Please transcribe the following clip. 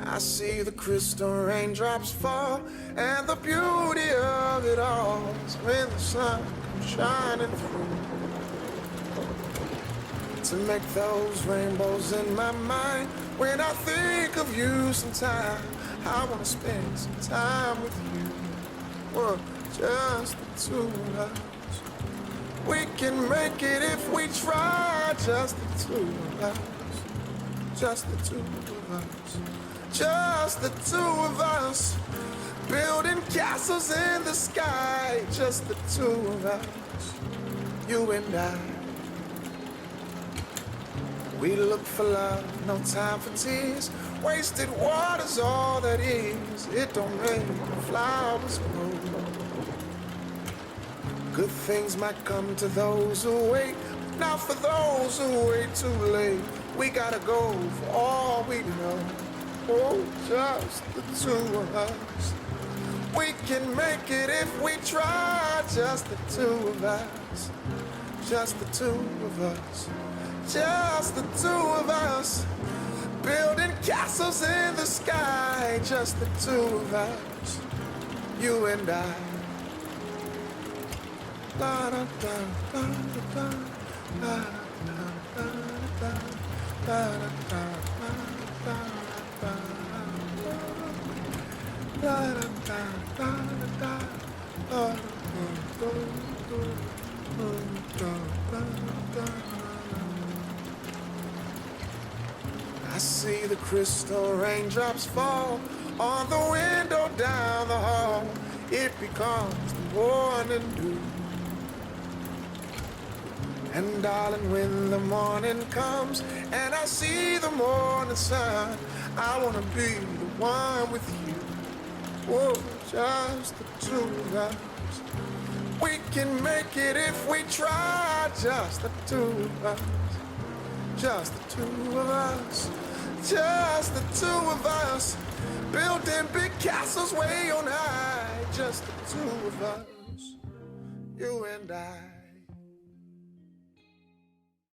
I see the crystal raindrops fall, and the beauty of it all is when the sun comes shining through to make those rainbows in my mind. When I think of you sometime, I wanna spend some time with you. Well, just the two of us. We can make it if we try. Just the two of us. Just the two of us. Just the two of us. Building castles in the sky. Just the two of us. You and I. We look for love, no time for tears. Wasted water's all that is. It don't rain, flowers grow. Good things might come to those who wait. Not for those who wait too late. We gotta go for all we know. Oh, just the two of us. We can make it if we try. Just the two of us. Just the two of us. Just the two of us. Building castles in the sky. Just the two of us. You and I. La da da da da da da da da da I see the crystal raindrops fall on the window down the hall. It becomes the morning dew. And darling, when the morning comes and I see the morning sun, I wanna be the one with you. Whoa, just the two of us. We can make it if we try. Just the two of us. Just the two of us. Just the two of us. Building big castles way on high. Just the two of us. You and I.